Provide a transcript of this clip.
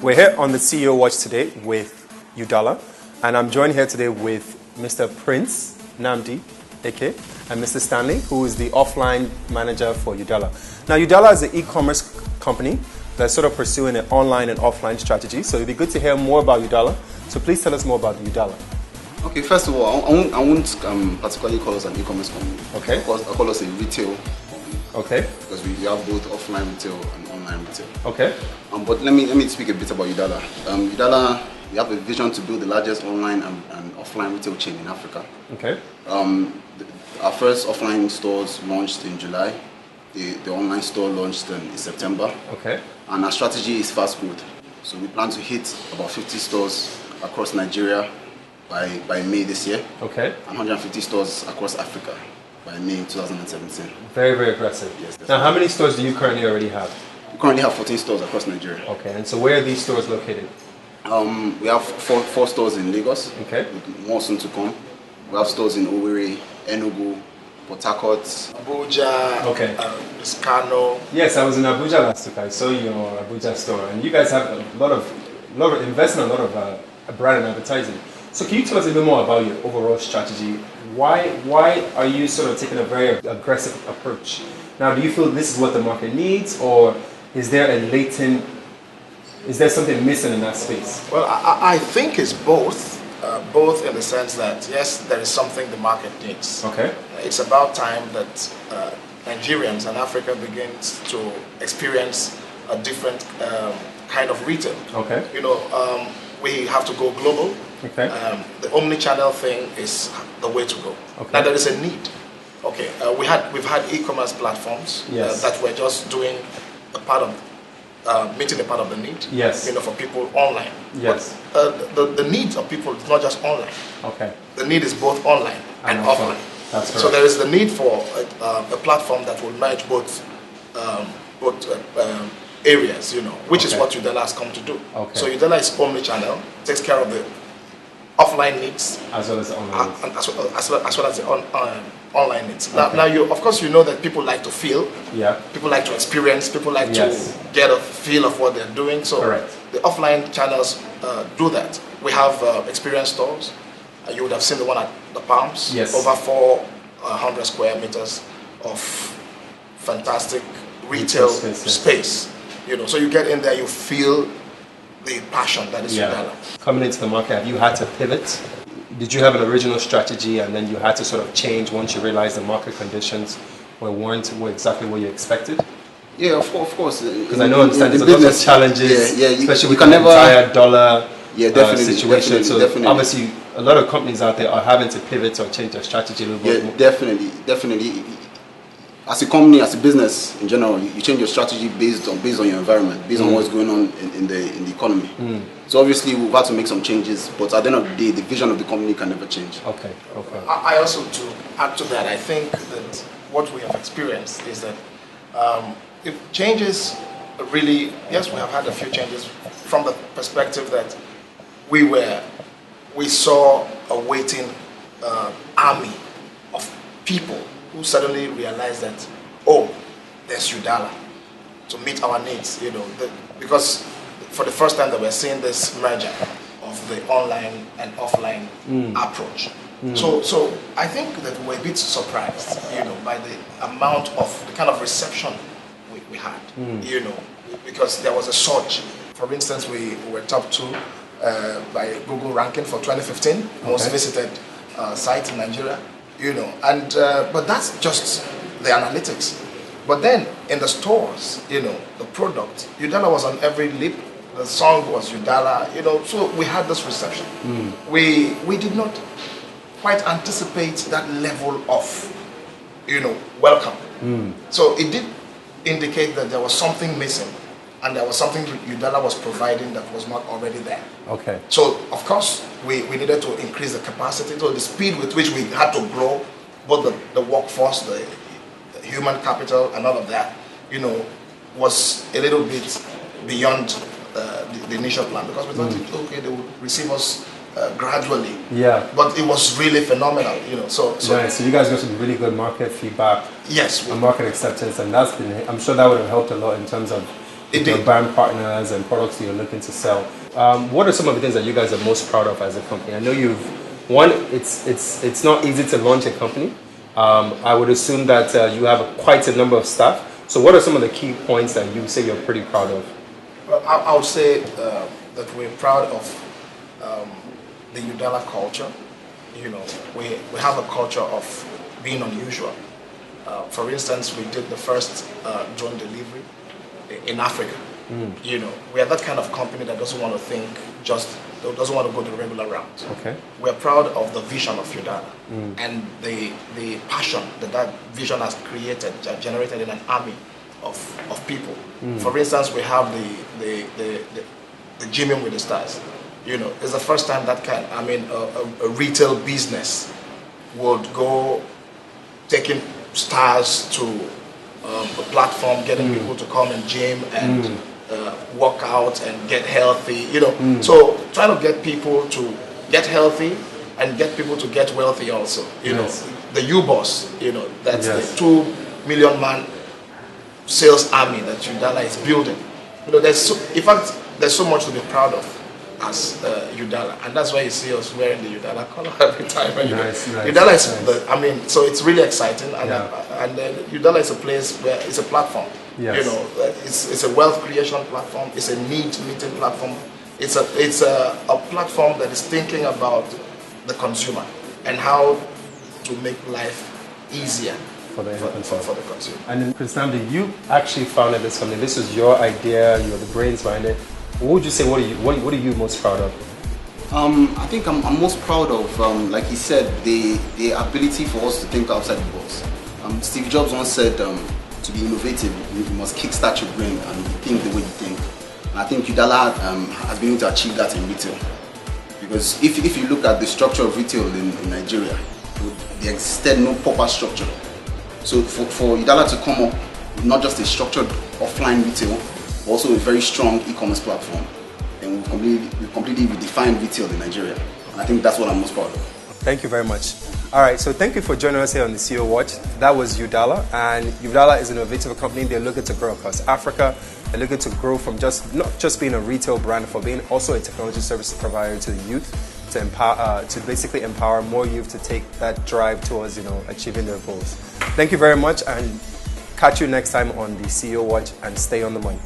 We're here on the CEO Watch today with Yudala, and I'm joined here today with Mr. Prince Namdi, AK, and Mr. Stanley, who is the offline manager for Yudala. Now, Yudala is an e-commerce company that's sort of pursuing an online and offline strategy, so it'd be good to hear more about Yudala. So please tell us more about Yudala. Okay, first of all, I won't particularly call us an e-commerce company. Okay. I call us a retail company. Okay. Because we have both offline retail and online retail. Okay. But let me speak a bit about Yudala. Yudala, we have a vision to build the largest online and offline retail chain in Africa. Okay. Our first offline stores launched in July. The online store launched in September. Okay. And our strategy is fast growth. So we plan to hit about 50 stores across Nigeria by May this year. Okay. And 150 stores across Africa by May 2017. Very, very aggressive. Yes. Now, how many stores do you currently already have? We currently have 14 stores across Nigeria. Okay, and so where are these stores located? We have four stores in Lagos. Okay. With more soon to come. We have stores in Owerri, Enugu, Port Harcourt, Abuja, okay. Kano. Yes, I was in Abuja last week. I saw your Abuja store, and you guys have a lot of investment, a lot of brand and advertising. So can you tell us a little bit more about your overall strategy? Why are you sort of taking a very aggressive approach? Now, do you feel this is what the market needs, or is there something missing in that space? Well, I think it's both. Both in the sense that, yes, there is something the market needs. Okay. It's about time that Nigerians and Africa begins to experience a different kind of retail. Okay. You know, we have to go global. Okay. The omni-channel thing is the way to go. Okay. Now there is a need. Okay, we've had e-commerce platforms yes. that were just doing a part of meeting a part of the need. Yes. You know, for people online. Yes. But the needs of people is not just online. Okay. The need is both online and offline. That's correct. So there is the need for a platform that will merge both areas. You know, which is what Yudala has come to do. Okay. So Yudala is omni-channel, takes care of the offline needs as well as the online needs. As well as the online needs. Okay. Now you, of course, you know that people like to feel. Yeah. People like to experience. People like yes. to get a feel of what they're doing. So correct. The offline channels do that. We have experience stores. You would have seen the one at the Palms. Yes. Over 400 square meters of fantastic retail space. You know, so you get in there, you feel the passion that is Yudala. Coming into the market, have you had to pivot? Did you have an original strategy and then you had to sort of change once you realized the market conditions were exactly what you expected? Yeah, of course. Because I know there's a lot of challenges, especially with the entire dollar situation. So definitely. Obviously, a lot of companies out there are having to pivot or change their strategy a little bit more. Definitely. As a company, as a business in general, you change your strategy based on your environment, based on what's going on in the economy. So obviously we've had to make some changes, but at the end of the day, the vision of the company can never change. Okay. I also, to add to that, I think that what we have experienced is that if changes really, yes, we have had a few changes from the perspective that we saw a waiting army of people who suddenly realized that, oh, there's Yudala to meet our needs, you know, because for the first time that we're seeing this merger of the online and offline approach. So I think that we're a bit surprised, you know, by the amount of the kind of reception we had, you know, because there was a surge. For instance, we were top 2 by Google ranking for 2015, most visited site in Nigeria. You know, and but that's just the analytics. But then in the stores, you know, the product, Yudala was on every lip. The song was Yudala, you know. So we had this reception. We did not quite anticipate that level of, you know, welcome. So it did indicate that there was something missing, and there was something Yudala was providing that was not already there. Okay. So, of course, we needed to increase the capacity, so the speed with which we had to grow, both the workforce, the human capital, and all of that, you know, was a little bit beyond the initial plan, because we thought, okay, they would receive us gradually. Yeah. But it was really phenomenal, you know. So Nice. So you guys got some really good market feedback. yes, And market acceptance, and that's been, I'm sure that would have helped a lot in terms of your brand partners and products you're looking to sell. What are some of the things that you guys are most proud of as a company? I know it's not easy to launch a company. I would assume that you have quite a number of staff. So what are some of the key points that you say you're pretty proud of? well, I would say that we're proud of the Yudala culture. You know, we have a culture of being unusual. For instance, we did the first drone delivery in Africa. You know, we are that kind of company that doesn't want to think doesn't want to go the regular route. Okay. We're proud of the vision of Yudala and the passion that vision has created, generated in an army of people. For instance, we have the gymming with the stars. You know, it's the first time that a retail business would go taking stars to a platform, getting people to come and gym and work out and get healthy, you know. So trying to get people to get healthy and get people to get wealthy also, you know. The U-Boss, you know, that's the 2 million man sales army that Yudala is building. You know, in fact, there's so much to be proud of as Yudala, and that's why you see us wearing the Yudala color every time. Yudala is, so it's really exciting, and Yudala is a place where it's a platform. Yes. You know, it's a wealth creation platform. It's a need meeting platform. It's a platform that is thinking about the consumer and how to make life easier for the consumer. And then, Prince Nnamdi, you actually founded this company. This was your idea. You're the brains behind it. What would you say? What are you most proud of? I think I'm most proud of, like he said, the ability for us to think outside the box. Steve Jobs once said, to be innovative, you must kickstart your brain and think the way you think. And I think Yudala has been able to achieve that in retail. Because if you look at the structure of retail in Nigeria, there existed no proper structure. So for Yudala to come up with not just a structured offline retail, but also a very strong e-commerce platform, and we've completely redefined retail in Nigeria. And I think that's what I'm most proud of. Thank you very much. All right, so thank you for joining us here on the CEO Watch. That was Yudala, and Yudala is an innovative company. They're looking to grow across Africa. They're looking to grow from not just being a retail brand, for being also a technology service provider to the youth, to basically empower more youth to take that drive towards achieving their goals. Thank you very much, and catch you next time on the CEO Watch, and stay on the money.